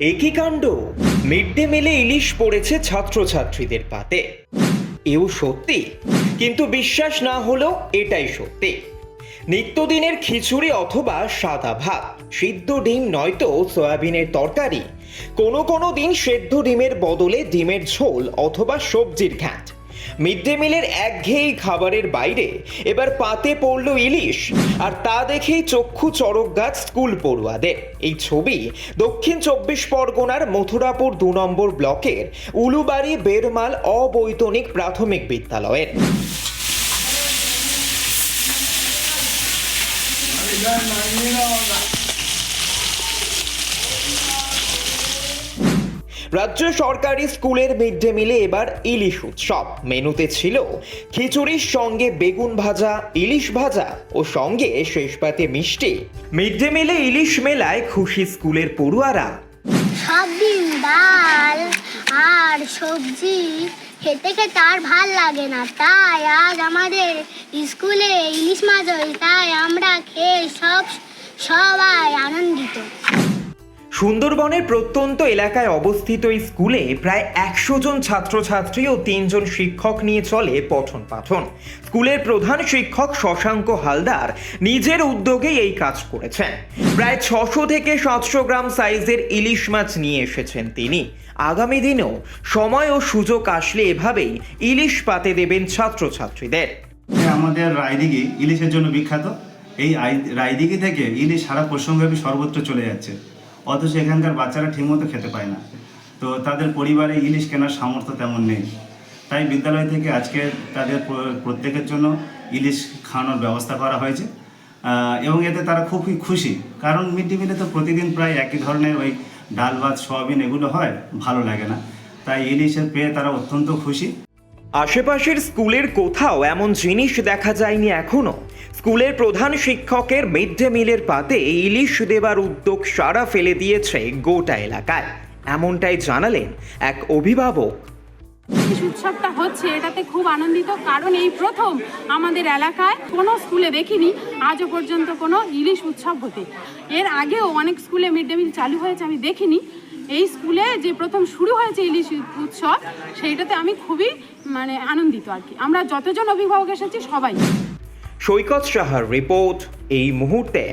একই কাণ্ড, mid day মিলে ইলিশ পড়েছে ছাত্রছাত্রীদের পাতে। এও সত্যি, কিন্তু বিশ্বাস না হলেও এটাই সত্যি। নিত্যদিনের খিচুড়ি অথবা সাদা ভাত, সিদ্ধ ডিম নয়তো সয়াবিনের তরকারি, কোনো কোনো দিন সেদ্ধ ডিমের বদলে ডিমের ঝোল অথবা সবজির ঘ্যাঁট। মিড ডে মিলের একঘেয়েই খাবারের বাইরে এবার পাতে পড়ল ইলিশ, আর তা দেখেই চক্ষু চড়ক গাছ স্কুল পড়ুয়াদের। এই ছবি দক্ষিণ 24 পরগনার মথুরাপুর 2 নম্বর ব্লকের উলুবাড়ি বেরমাল অবৈতনিক প্রাথমিক বিদ্যালয়ের। রাজ্য সরকারি স্কুলের মিড ডে মিলে এবার ইলিশ উৎসব। মেনুতে ছিল খিচুড়ির সঙ্গে বেগুন ভাজা, ইলিশ ভাজা ও সঙ্গে শেষ পাতে মিষ্টি। মিড ডে মিলে ইলিশ মেলায় খুশি স্কুলের পড়ুয়ারা। সব দিন ডাল আর সবজি খেতে খেতে আর ভাল লাগে না, তাই আজ আমাদের স্কুলে ইলিশ মাছ হয়েছে, তাই আমরা খেয়ে সবাই আনন্দিত। সুন্দরবনের প্রত্যন্ত এলাকায় অবস্থিত এই স্কুলে প্রায় 100 জন ছাত্রছাত্রী ও 3 জন শিক্ষক নিয়ে চলে পঠন পাঠন। স্কুলের প্রধান শিক্ষক শশাঙ্ক হালদার নিজের উদ্যোগে এই কাজ করেছেন। প্রায় 600 থেকে 700 গ্রাম সাইজের ইলিশ মাছ নিয়ে এসেছেন তিনি। আগামী দিনেও সময় ও সুযোগ আসলে এভাবেই ইলিশ পাতে দেবেন ছাত্রছাত্রীদের। আমাদের রায়দিঘি ইলিশের জন্য বিখ্যাত। এই রায়দিঘি থেকে ইলিশ সারা পশ্চিমবঙ্গে সর্বত্র চলে যাচ্ছে, অথচ এখানকার বাচ্চারা ঠিকমতো খেতে পায় না। তো তাদের পরিবারে ইলিশ কেনার সামর্থ্য তেমন নেই, তাই বিদ্যালয় থেকে আজকে তাদের প্রত্যেকের জন্য ইলিশ খাওয়ানোর ব্যবস্থা করা হয়েছে। এবং এতে তারা খুবই খুশি, কারণ মিড ডে মিলে তো প্রতিদিন প্রায় একই ধরনের ওই ডাল ভাত সয়াবিন এগুলো হয়, ভালো লাগে না। তাই ইলিশের পেয়ে তারা অত্যন্ত খুশি। আশেপাশের স্কুলের কোথাও এমন জিনিস দেখা যায়নি এখনো। স্কুলের প্রধান শিক্ষকের মিড ডে মিলের পাতে ইলিশ দেবার উদ্যোগ সাড়া ফেলে দিয়েছে গোটা এলাকায়, এমনটাই জানালেন এক অভিভাবক। ইলিশ উৎসবটা হচ্ছে, এটাতে খুব আনন্দিত, কারণ এই প্রথম আমাদের এলাকায় কোনো স্কুলে দেখিনি আজও পর্যন্ত কোনো ইলিশ উৎসব হতে। এর আগেও অনেক স্কুলে মিড ডে মিল চালু হয়েছে, আমি দেখিনি। এই স্কুলে যে প্রথম শুরু হয়েছে ইলিশ উৎসব, সেইটাতে আমি খুবই আনন্দিত আর কি। আমরা যতজন অভিভাবক এসেছি সবাই। সৈকত সাহার রিপোর্ট, এই মুহূর্তে।